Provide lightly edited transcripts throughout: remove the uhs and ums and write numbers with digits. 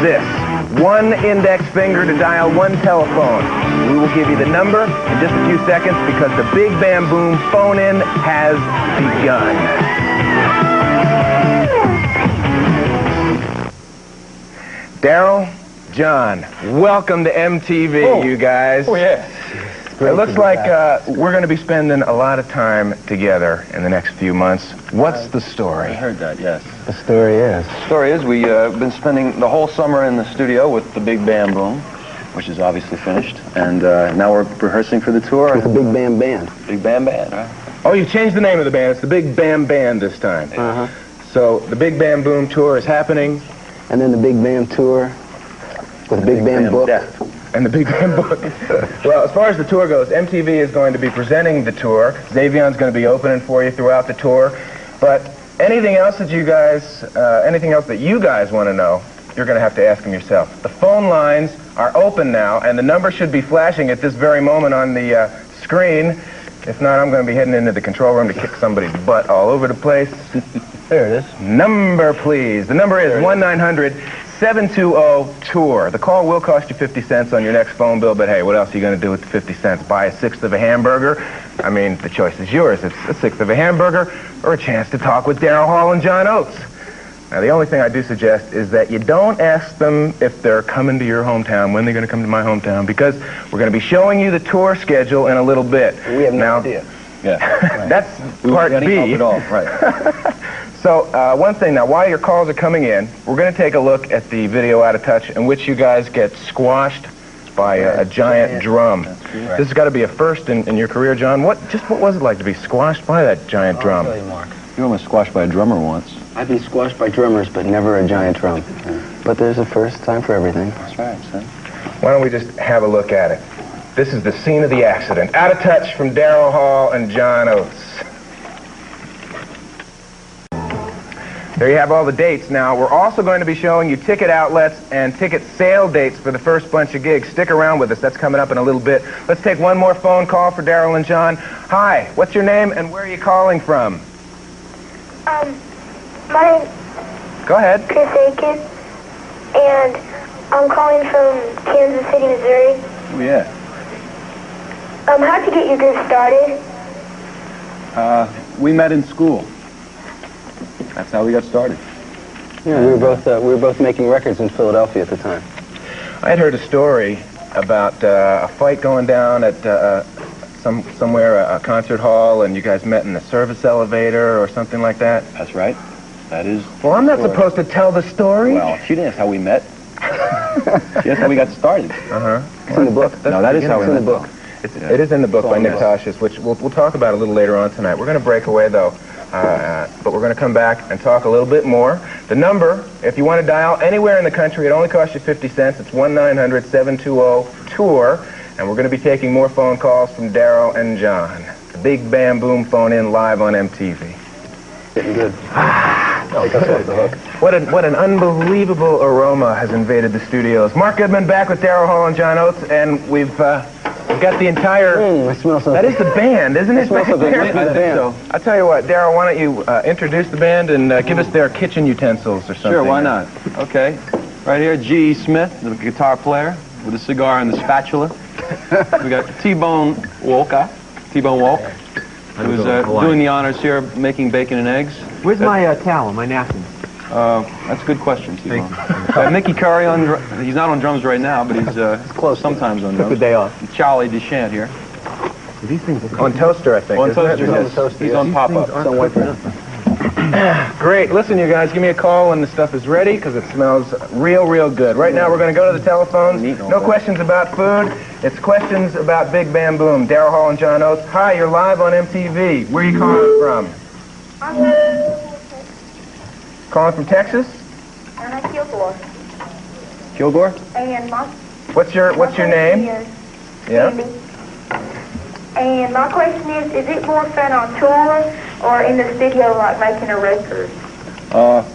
this. One index finger to dial one telephone. We will give you the number in just a few seconds because the Big Bam Boom phone-in has begun. Daryl, John, welcome to MTV, you guys. Oh, yeah. It looks like we're going to be spending a lot of time together in the next few months. What's the story? I heard that, yes. The story is? The story is we've been spending the whole summer in the studio with the Big Bam Boom, which is obviously finished, and now we're rehearsing for the tour. With the Big Bam Band. Big Bam Band, right? Oh, you changed the name of the band. It's the Big Bam Band this time. Uh-huh. So the Big Bam Boom tour is happening. And then the Big Bam tour with the Big Bam book. Death. And the Big Bam book. Well, as far as the tour goes, MTV is going to be presenting the tour. Xavion's going to be opening for you throughout the tour. But anything else that you guys want to know, you're going to have to ask them yourself. The phone lines are open now, and the number should be flashing at this very moment on the screen. If not, I'm going to be heading into the control room to kick somebody's butt all over the place. There it is. Number, please. The number is 1-900-720-TOUR. The call will cost you 50 cents on your next phone bill, but hey, what else are you going to do with the 50 cents? Buy a sixth of a hamburger? I mean, the choice is yours. It's a sixth of a hamburger or a chance to talk with Daryl Hall and John Oates. Now, the only thing I do suggest is that you don't ask them if they're coming to your hometown, when they're going to come to my hometown, because we're going to be showing you the tour schedule in a little bit. We have no idea. Yeah. Right. That's part B. It all. Right. So, one thing now, while your calls are coming in, we're going to take a look at the video Out of Touch in which you guys get squashed by a giant drum. Right. This has got to be a first in your career, John. What was it like to be squashed by that giant drum? I'll tell you, Mark. You were almost squashed by a drummer once. I've been squashed by drummers, but never a giant drum. But there's a first time for everything. That's right, son. Why don't we just have a look at it? This is the scene of the accident. Out of Touch from Daryl Hall and John Oates. There you have all the dates. Now, we're also going to be showing you ticket outlets and ticket sale dates for the first bunch of gigs. Stick around with us. That's coming up in a little bit. Let's take one more phone call for Daryl and John. Hi, what's your name and where are you calling from? My name's Go ahead. Chris Aiken, and I'm calling from Kansas City, Missouri. Oh, yeah. How'd you get your group started? We met in school. That's how we got started. Yeah, we were both making records in Philadelphia at the time. I had heard a story about a fight going down at somewhere, a concert hall, and you guys met in the service elevator or something like that. That's right. That is. Well, I'm not supposed to tell the story. Well, she didn't ask how we met. She asked how we got started. Uh-huh. It's in the book. No, that is how we It's in met. the book. It is in the book by Nick Toshis, which we'll talk about a little later on tonight. We're going to break away, though, but we're going to come back and talk a little bit more. The number, if you want to dial anywhere in the country, it only costs you 50 cents. It's 1-900-720-TOUR, and we're going to be taking more phone calls from Daryl and John. The Big Bam Boom phone-in live on MTV. Getting good. Take us off the hook. What an unbelievable aroma has invaded the studios. Mark Goodman back with Daryl Hall and John Oates, and we've got the entire... I smell something. That is the band, isn't it? I smell something. Back there? I think so. I'll tell you what, Daryl, why don't you introduce the band and give us their kitchen utensils or something. Sure, why not? Okay. Right here, G.E. Smith, the guitar player, with a cigar and the spatula. We got T-Bone Wolk, who's doing the honors here, making bacon and eggs. Where's my towel, my napkins? That's a good question, T-Bone. Mickey Curry, he's not on drums right now, but he's close sometimes on drums. Took the day off. And Charlie Deshant here. These things are On Toaster, I think. On isn't Toaster, it? yes. He's on pop-up. aren't good for nothing. Great. Listen, you guys, give me a call when the stuff is ready, because it smells real good. Right now, we're going to go to the telephones. No questions about food. It's questions about Big Bam Boom. Daryl Hall and John Oates. Hi, you're live on MTV. Where are you calling from? Calling from Texas? I'm at Kilgore. Kilgore? And What's your name? Yeah. Sandy. And my question is it more fun on tour or in the studio like making a record?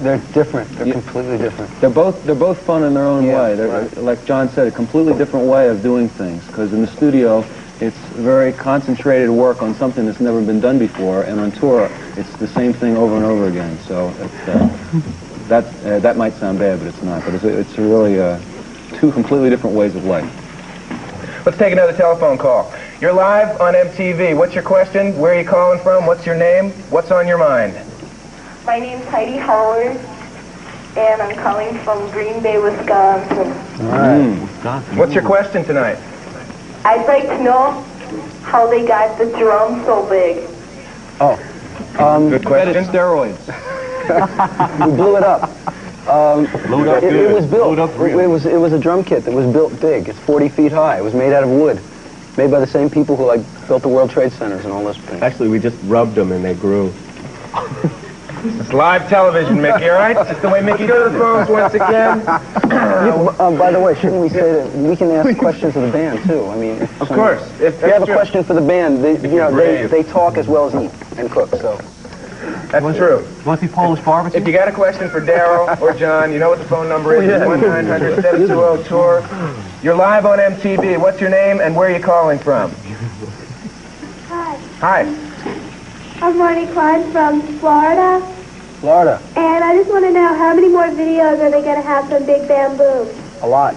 They're different. They're completely different. They're both fun in their own way. They're, like John said, a completely different way of doing things. Because in the studio, it's very concentrated work on something that's never been done before, and on tour, it's the same thing over and over again. So it's that might sound bad, but it's not. But it's really two completely different ways of life. Let's take another telephone call. You're live on MTV. What's your question? Where are you calling from? What's your name? What's on your mind? My name's Heidi Howard, and I'm calling from Green Bay, Wisconsin. All right. Wisconsin. What's your question tonight? I'd like to know how they got the drum so big. Oh. Good question. Steroids. We blew it up. Load up It good. was built. Load up real. It was a drum kit that was built big. It's 40 feet high. It was made out of wood. Made by the same people who built the World Trade Centers and all those things. Actually, we just rubbed them and they grew. It's live television, Mickey, all right? It's the way Mickey does the phones once again. By the way, shouldn't we say that we can ask questions of the band too? I mean, Of course. If you have a question for the band, they talk as well as eat and cook. So That's true. Want to see Polish barbecue? If you got a question for Daryl or John, you know what the phone number is. It's 1-900-720-TOUR. You're live on MTV. What's your name and where are you calling from? Hi, Hi. I'm Marnie Klein from Florida, Florida, and I just want to know how many more videos are they going to have from Big Bamboo? a lot.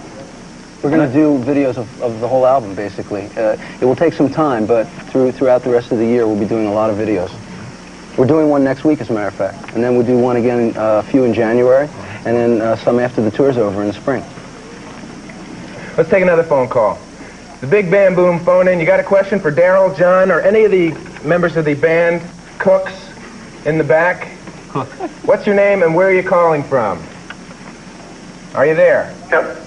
We're going to do videos of the whole album, basically. It will take some time, but throughout the rest of the year, we'll be doing a lot of videos. We're doing one next week, as a matter of fact, and then we'll do one again, a few in January, and then some after the tour's over in the spring. Let's take another phone call. The Big Bam Boom phone in. You got a question for Daryl, John, or any of the members of the band, cooks in the back? What's your name and where are you calling from? Are you there?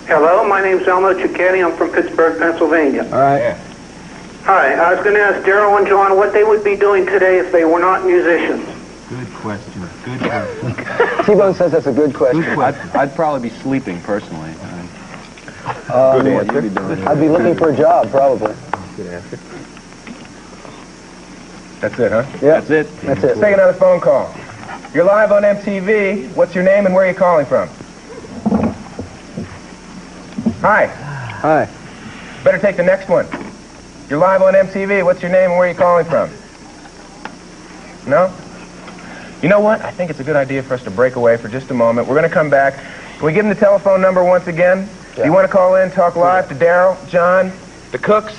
Hello, my name's Elmo Cicchetti. I'm from Pittsburgh, Pennsylvania. All right. Yeah. Hi, I was going to ask Daryl and John what they would be doing today if they were not musicians. Good question. Good question. T-Bone says that's a good question. I'd probably be sleeping personally. Good answer. I'd be looking for a job, probably. Good answer. That's it, huh? Yeah, That's it. that's it. Let's take another phone call. You're live on MTV. What's your name and where are you calling from? Hi. Hi. Better take the next one. You're live on MTV. What's your name and where are you calling from? No? You know what? I think it's a good idea for us to break away for just a moment. We're going to come back. Can we give them the telephone number once again? Yeah. You want to call in, talk live to Daryl, John, the Cooks,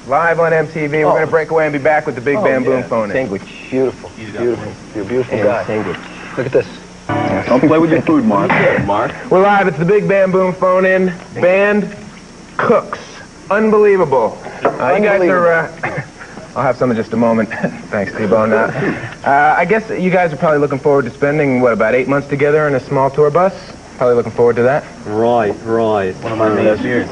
live on MTV. We're going to break away and be back with the Big Bam Boom phone in. Sandwich. Beautiful. Beautiful. You're a beautiful guy. Sandwich. Look at this. Don't play with your food, Mark. Mark. We're live. It's the Big Bam Boom phone in. Band Cooks. Unbelievable. You guys are... I'll have some in just a moment. Thanks, T-Bone. I guess you guys are probably looking forward to spending, what, about 8 months together in a small tour bus? Probably looking forward to that. Right. One of my best years.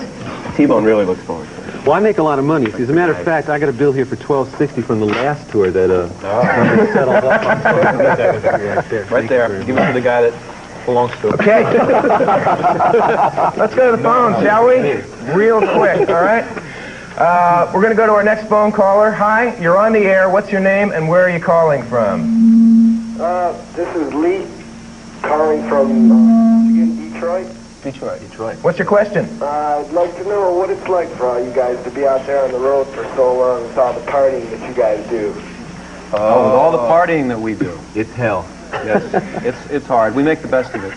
T-Bone really looks forward to it. Well, I make a lot of money. See, as a matter of fact, I got a bill here for $12.60 from the last tour that settled up on. Right there. Give it to the guy that belongs to it. Okay. Let's go to the phone, shall we? Real quick, all right? We're going to go to our next phone caller. Hi, you're on the air. What's your name and where are you calling from? This is Lee, calling from Detroit. Detroit. What's your question? I'd like to know what it's like for all you guys to be out there on the road for so long with all the partying that you guys do. With all the partying that we do. It's hell. Yes, it's hard. We make the best of it.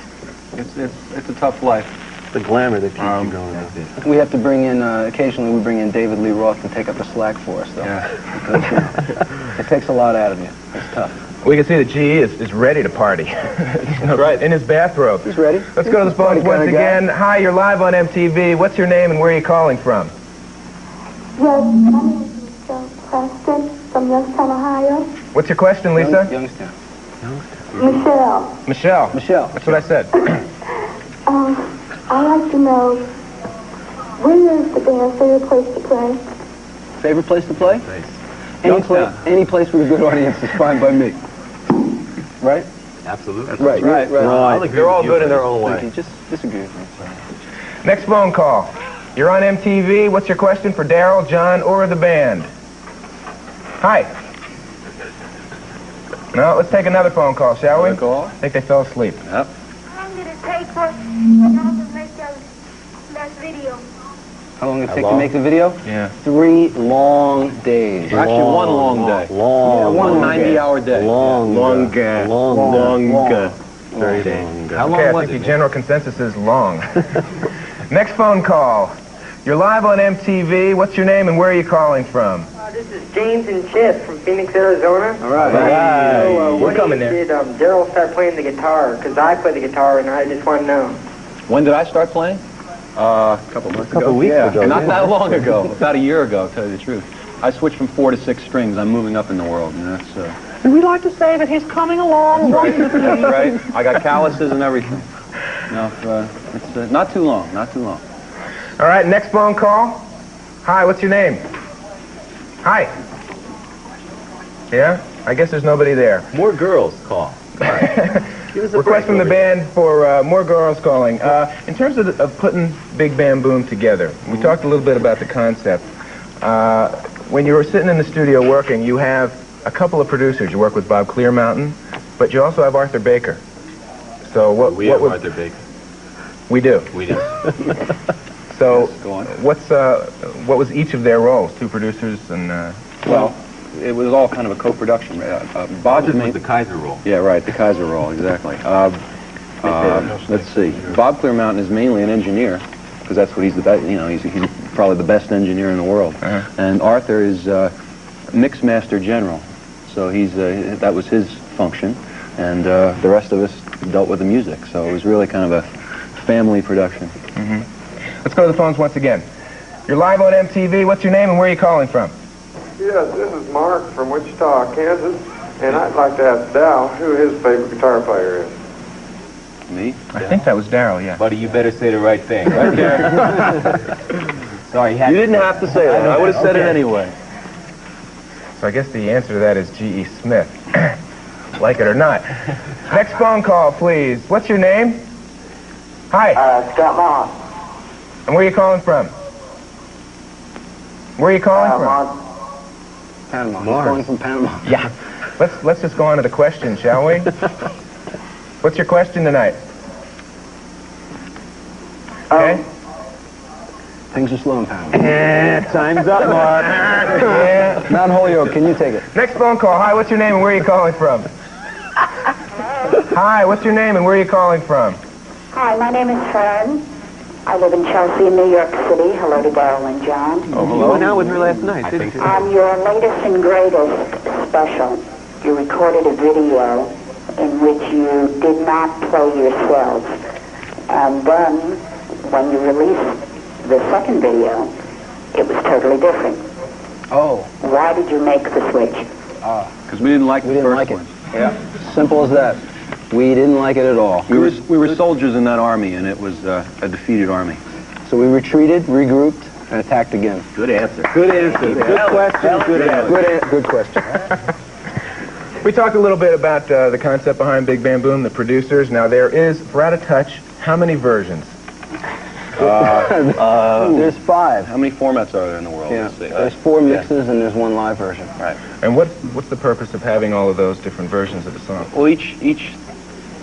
It's a tough life. The glamour that keeps you going. That's it. We have to bring in, occasionally we bring in David Lee Roth to take up the slack for us, though. Yeah. Because, it takes a lot out of you. It's tough. We can see that GE is ready to party. That's right. In his bathrobe. He's ready. Let's go to the phones once again. Hi, you're live on MTV. What's your name and where are you calling from? Yes, my name is Michelle Preston from Youngstown, Ohio. What's your question, Lisa? Youngstown. Michelle. Michelle. That's what I said. I'd like to know, where is the band's favorite place to play? Favorite place to play? Youngstown. Any place with a good audience is fine by me. Right? Absolutely. Right. They're all good in their own way. Okay, just disagree with me. Next phone call. You're on MTV. What's your question for Daryl, John, or the band? Hi. No, let's take another phone call, shall we? Another call? I think they fell asleep. Yep. How long did it take for y'all to make that last video? How long did it take to make the video? Yeah. 3 long days. Actually, one long day. Yeah, one long day. 90-hour day. Long. 30 days. How long was it? I think the general consensus is long. Next phone call. You're live on MTV. What's your name and where are you calling from? This is James and Chip from Phoenix, Arizona. All right. So, We're coming there. Did Daryl start playing the guitar? Because I play the guitar and I just want to know. When did I start playing? A couple months ago. Couple weeks ago. Not that long ago. About a year ago, to tell you the truth. I switched from 4 to 6 strings. I'm moving up in the world, and that's... And we like to say that he's coming along. That's right. I got calluses and everything. No, it's not too long. Not too long. All right, next phone call. Hi, what's your name? Hi. Yeah? I guess there's nobody there. More girls call. Request from the band for more girls calling. In terms of putting Big Bam Boom together, we talked a little bit about the concept. When you were sitting in the studio working, you have a couple of producers. You work with Bob Clearmountain, but you also have Arthur Baker. So what have Arthur Baker. We do. We do. So yes, go on. What was each of their roles? 2 producers and... Well, it was all kind of a co-production. Bob was the Kaiser role. Yeah, right, the Kaiser role, exactly. Let's see. Bob Clearmountain is mainly an engineer, because that's what he's the best. You know, he's probably the best engineer in the world. And Arthur is mix master general, so that was his function, and the rest of us dealt with the music. So it was really kind of a family production. Let's go to the phones once again. You're live on MTV. What's your name and where are you calling from? Yes, this is Mark from Wichita, Kansas, and I'd like to ask Dal who his favorite guitar player is. Me? I think that was Daryl, yeah. Buddy, you better say the right thing. Right there. Sorry, you didn't have to say that. I would have said it anyway. So I guess the answer to that is G.E. Smith. Like it or not. Next phone call, please. What's your name? Hi. Scott Moss. And where are you calling from? Where are you calling from? Panama. He's calling from Panama. Yeah. Let's just go on to the question, shall we? What's your question tonight? Okay. Things are slow in Panama. Time's up, Mark. Yeah. Mount Holyoke, can you take it? Next phone call. Hi, what's your name and where are you calling from? Hi, what's your name and where are you calling from? Hi, my name is Fern. I live in Chelsea, New York City. Hello to Daryl and John. Oh, hello. You went out with her last night, didn't you? On your latest and greatest special, you recorded a video in which you did not play yourselves. And then, when you released the second video, it was totally different. Oh. Why did you make the switch? Because we didn't like the first one. Yeah. Simple as that. We didn't like it at all. We were soldiers in that army, and it was a defeated army. So we retreated, regrouped, and attacked again. Good answer. Good answer. Good question. Good answer. Good question. We talked a little bit about the concept behind Big Bam Boom, the producers. Now there is, for Out of Touch, how many versions? There's 5. How many formats are there in the world? Yeah. There's 4 mixes and there's 1 live version. Right. And what's the purpose of having all of those different versions of the song? Well, each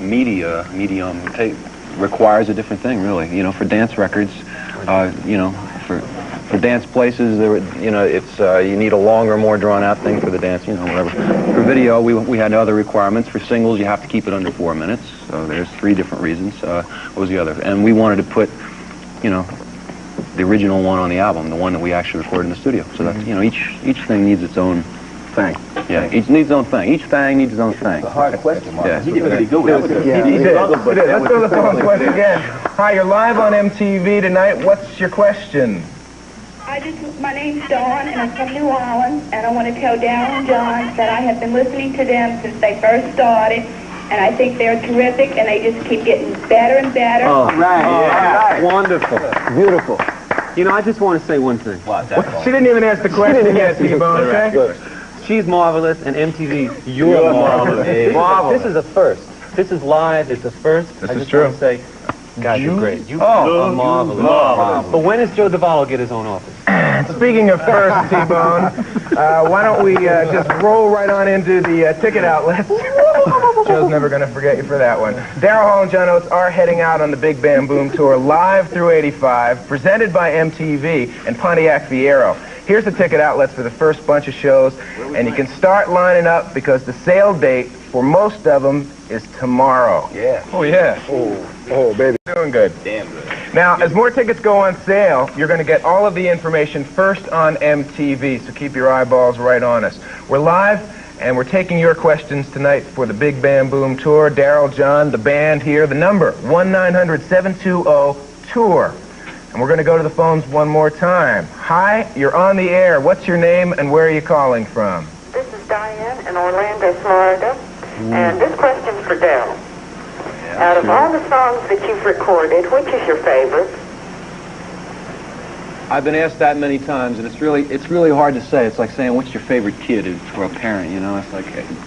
medium requires a different thing, really. You know, for dance records, you know, for dance places, it's you need a longer, more drawn-out thing for the dance, you know, whatever. For video, we had other requirements. For singles, you have to keep it under 4 minutes. So there's 3 different reasons. What was the other? And we wanted to put, you know, the original one on the album, the one that we actually recorded in the studio. So that, you know, each thing needs its own thing. Yeah, each needs its own thing. Each thing needs its own thing. It's a hard question, Mark. Yeah. He did pretty good with it. He did. Let's go to the phone question again. Hi, you're live on MTV tonight. What's your question? My name's Dawn, and I'm from New Orleans, and I want to tell Daryl and John that I have been listening to them since they first started, and I think they're terrific, and they just keep getting better and better. Oh, right. Right. Wonderful. Beautiful. You know, I just want to say one thing. She didn't even ask the question yet, T-Bone, okay? Good. She's marvelous, and MTV, you're marvelous. Marvelous. This is a first. This is live. It's a first. This I is just true. want to say, guys, you're great. You are marvelous. But when does Joe Duvall get his own office? Speaking of first, T-Bone, why don't we just roll right on into the ticket outlets? Joe's never going to forget you for that one. Daryl Hall and John Oates are heading out on the Big Bam Boom Tour live through 85, presented by MTV and Pontiac Fiero. Here's the ticket outlets for the first bunch of shows, and you can start lining up because the sale date for most of them is tomorrow. Yeah. Oh, yeah. Oh, baby. Doing good. Damn good. Now, as more tickets go on sale, you're going to get all of the information first on MTV, so keep your eyeballs right on us. We're live, and we're taking your questions tonight for the Big Bam Boom Tour. Daryl, John, the band here. The number, 1-900-720-TOUR. And we're going to go to the phones one more time. Hi, you're on the air. What's your name, and where are you calling from? This is Diane in Orlando, Florida. And this question's for Daryl. Out of all the songs that you've recorded, which is your favorite? I've been asked that many times, and it's really hard to say. It's like saying, what's your favorite kid for a parent, you know? It's like,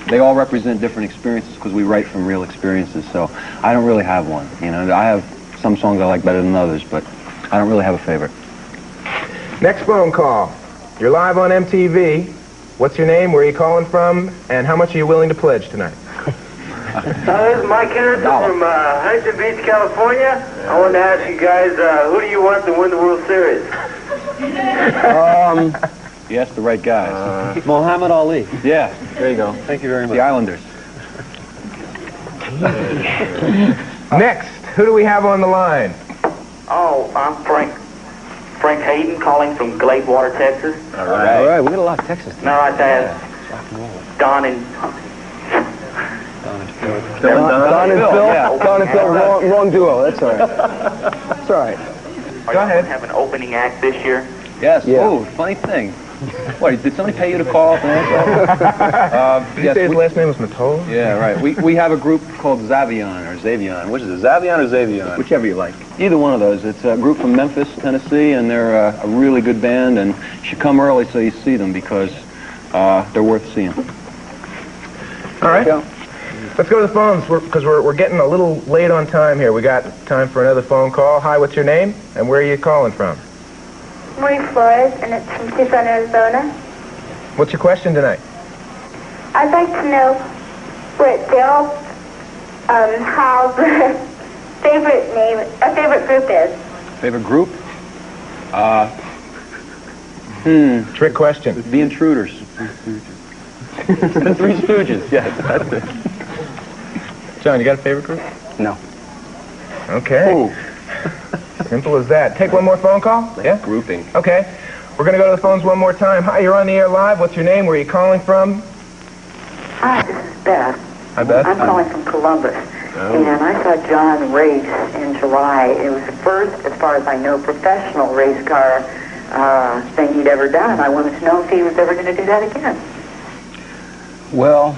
they all represent different experiences because we write from real experiences, so I don't really have one, you know? I have some songs I like better than others, but I don't really have a favorite. Next phone call. You're live on MTV. What's your name, where are you calling from, and how much are you willing to pledge tonight? This is Mike Henderson from Huntington Beach, California. I want to ask you guys, who do you want to win the World Series? You asked the right guys. Muhammad Ali. Yeah. There you go. Thank you very much. The Islanders. Next, who do we have on the line? Oh, I'm Frank Hayden calling from Gladewater, Texas. All right. We got a lot of Texas. Now I'd ask Don and Don and Phil. Don and Phil. Wrong duo. That's all right. That's all right. Go ahead. Have an opening act this year? Yes. Yeah. Oh, funny thing. What, did somebody pay you to call up and answer? Did you say his last name was Matola? Yeah, right. We have a group called Zavion, or Zavion. Which is it, Zavion or Zavion? Whichever you like. Either one of those. It's a group from Memphis, Tennessee, and they're a really good band, and you should come early so you see them because they're worth seeing. All right. Let's go to the phones because we're getting a little late on time here. We got time for another phone call. Hi, what's your name, and where are you calling from? Marie Flores, and it's from Tucson, Arizona. What's your question tonight? I'd like to know what Daryl, how the favorite group is. Favorite group? Trick question. The Intruders. The Three Stooges, yes, that's it. John, you got a favorite group? No. Okay. Ooh. Simple as that. Take one more phone call? Yeah? Grouping. Okay. We're going to go to the phones one more time. Hi, you're on the air live. What's your name? Where are you calling from? Hi, this is Beth. Hi, Beth. I'm calling from Columbus. And I saw John race in July. It was the first, as far as I know, professional race car thing he'd ever done. I wanted to know if he was ever going to do that again. Well,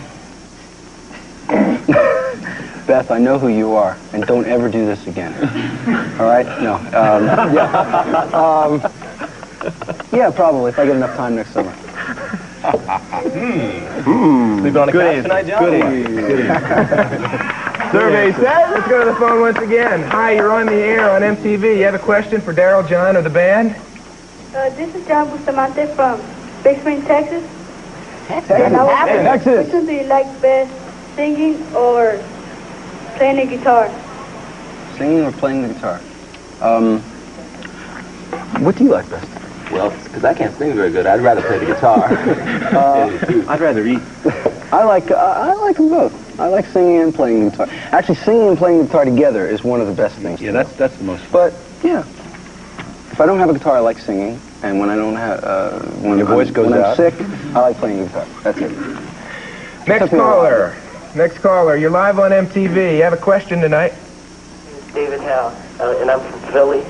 Beth, I know who you are, and don't ever do this again. All right? No. Yeah, probably, if I get enough time next summer. Sleeping on a couch tonight, John? Good Survey says. Let's go to the phone once again. Hi, you're on the air on MTV. You have a question for Daryl, John, or the band? This is John Bustamante from Big Spring, Texas. Texas. Which one do you like best, singing or playing the guitar? Singing or playing the guitar? What do you like best? Well, because I can't sing very good, I'd rather play the guitar. I'd rather eat. I like them both. I like singing and playing the guitar. Actually, singing and playing the guitar together is one of the best things. Yeah, that's the most fun. But yeah, if I don't have a guitar, I like singing, and when I don't have, when your voice goes when out, I'm sick, I like playing the guitar. That's it. Next caller. Next caller. You're live on MTV. You have a question tonight? David Howe, and I'm from Philly.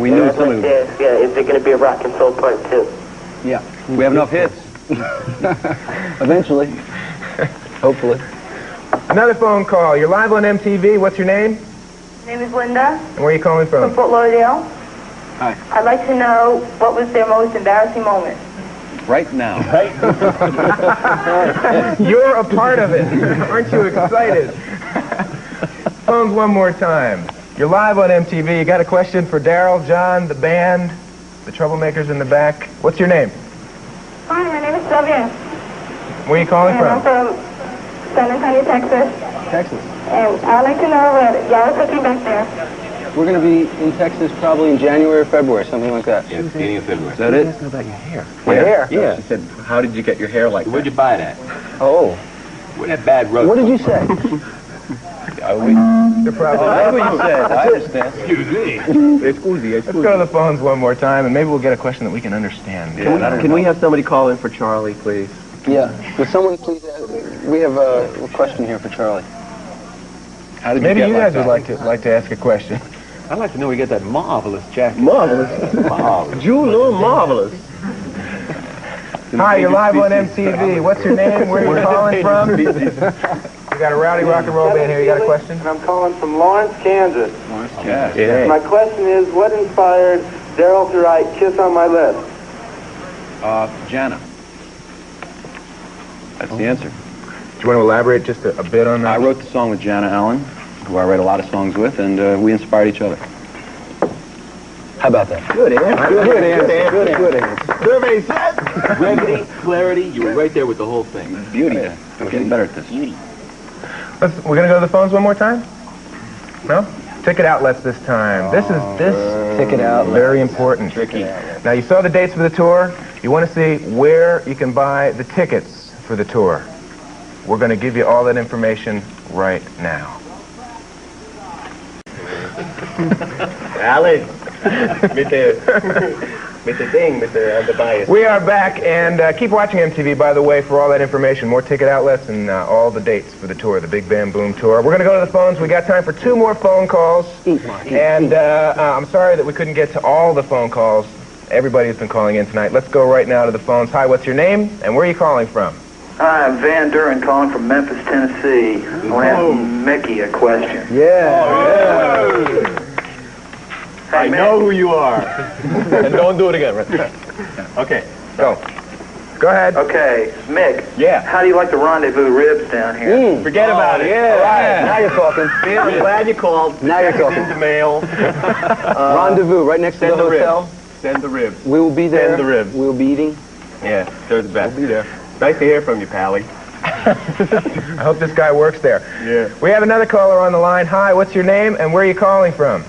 We knew somebody. Is there going to be a rock and soul part 2? Yeah. We have enough hits. Eventually. Hopefully. Another phone call. You're live on MTV. What's your name? My name is Linda. And where are you calling from? From Fort Lauderdale. Hi. I'd like to know what was their most embarrassing moment. Right now. You're a part of it. Aren't you excited? Phones one more time. You're live on MTV. You got a question for Daryl, John, the band, the troublemakers in the back. What's your name? Hi, my name is Sylvia. Where are you calling I'm from? from San Antonio, Texas. Texas. And I'd like to know what y'all are cooking back there. We're going to be in Texas probably in January or February, something like that. Yeah, beginning of February. Is that it? About your hair. My hair? Yeah. She said, how did you get your hair like Where'd that? you buy that? Oh. With that bad road. What did you say? They're probably. That's what you said. I understand. Let's go to the phones one more time, and maybe we'll get a question that we can understand. Can we have somebody call in for Charlie, please? Yeah. Would someone please? We have a question here for Charlie. Maybe you guys would like to ask a question. I'd like to know where you get that marvelous jacket. Marvelous. Jewel, marvelous. Hi, you're live on MTV. What's your name? Where are you calling from? We got a rowdy rock and roll band here. You got a question? And I'm calling from Lawrence, Kansas. Yeah. My question is, what inspired Daryl to write Kiss on My Lips? Jana. That's the answer. Do you want to elaborate just a bit on that? I wrote the song with Jana Allen, who I write a lot of songs with, and we inspired each other. How about that? Good answer. Good answer. Survey says. Brevity, clarity, you were right there with the whole thing. Beauty. I'm getting better at this. We're going to go to the phones one more time? No? Ticket outlets this time. This Ticket outlets. Very important. Now, you saw the dates for the tour. You want to see where you can buy the tickets for the tour. We're going to give you all that information right now. Alex. Mit der bias. We are back, and keep watching MTV, by the way, for all that information. More ticket outlets and all the dates for the tour, the Big Bam Boom Tour. We're going to go to the phones. We got time for 2 more phone calls. And I'm sorry that we couldn't get to all the phone calls. Everybody has been calling in tonight. Let's go right now to the phones. Hi, what's your name, and where are you calling from? Hi, I'm Van Duren calling from Memphis, Tennessee. I want to ask Mickey a question. Yeah. I know who you are. And don't do it again. Okay. Go ahead. Okay, Mick. Yeah. How do you like the rendezvous ribs down here? Forget about it. Yeah. Right. Now you're talking. I'm glad you called. Now you're talking. In the mail. Rendezvous right next to the hotel. Send the ribs. We will be there. Send the ribs. We'll be eating. Yeah, they're the best. We'll be there. Nice to hear from you, Pally. I hope this guy works there. Yeah. We have another caller on the line. Hi, what's your name, and where are you calling from?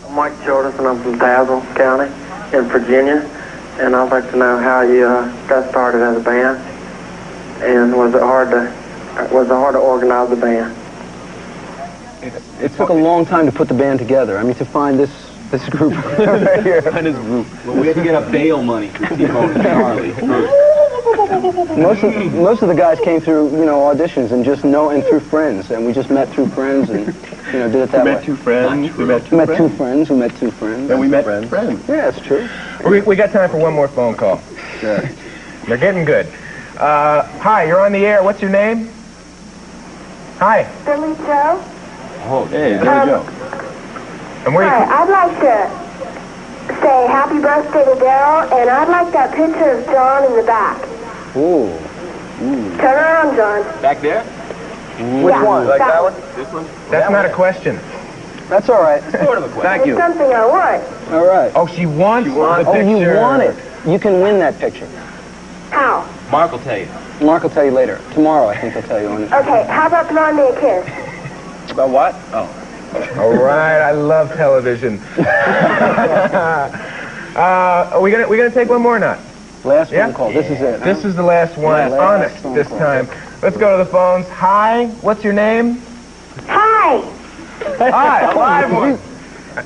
I'm Mike Jordison. I'm from Dazzle County in Virginia. And I'd like to know how you got started as a band. And was it hard to organize the band? It took a long time to put the band together. I mean, to find this group right here. Find this group. Well, we had to get up bail money for T-Bone and Charlie first. Most of the guys came through, auditions and through friends, and we just met through friends and, did it that way. We met two friends. We met two friends. And we met friends. Yeah, it's true. We got time for one more phone call. Sure. They're getting good. Hi, you're on the air. What's your name? Hi. Billy Joe? Oh, hey, Billy Joe. And where Hi, I'd like to say happy birthday to Daryl, and I'd like that picture of John in the back. Ooh. Turn around, John. Back there? Which one? Like that one? This one? That's not a question. That's all right. Sort of a question. Thank you. It's something I want. All right. Oh, she wants the picture. Oh, you want it. You can win that picture. How? Mark will tell you. Mark will tell you later. Tomorrow, I think he'll tell you on it. Okay, how about throwing me a kiss? About what? Oh. All right, I love television. Are we gonna take one more or not? Last phone call. This is it. This is the last one. Yeah, last Honest phone this call. time. Let's go to the phones. Hi, what's your name? Hi. Hi, live one.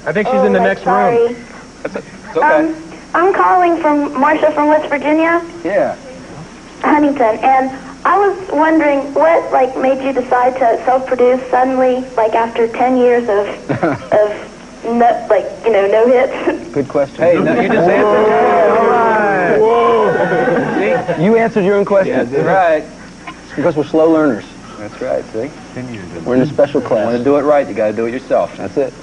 I think she's in the next room. It's okay. I'm calling from Marcia from West Virginia, Yeah. Huntington, and I was wondering what made you decide to self-produce suddenly, after 10 years of no hits. Good question. Hey, no, you just answered. All right. See? You answered your own question. Yeah, that's right. It's because we're slow learners. That's right, see? We're in a special You class. want to do it right, you got to do it yourself. That's it.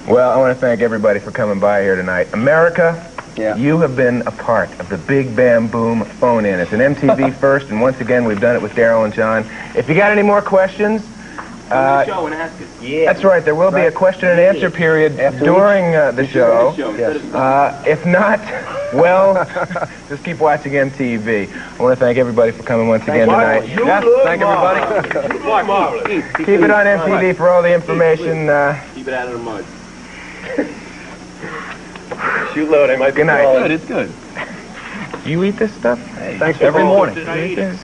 Well, I want to thank everybody for coming by here tonight. America, Yeah. you have been a part of the Big Bam Boom phone-in. It's an MTV first, and once again, we've done it with Daryl and John. If you got any more questions, Show and ask us. Yeah. that's right. There will be a question and answer period during the show. Yes. If not, well, just keep watching MTV. I want to thank everybody for coming once again tonight. Yes, thank everybody. Marvelous. Keep it on MTV for all the information. Keep it out of the mud. Shoot load. I might be Good night. calling. Good, it's good. You eat this stuff? Thanks for Every calling. morning.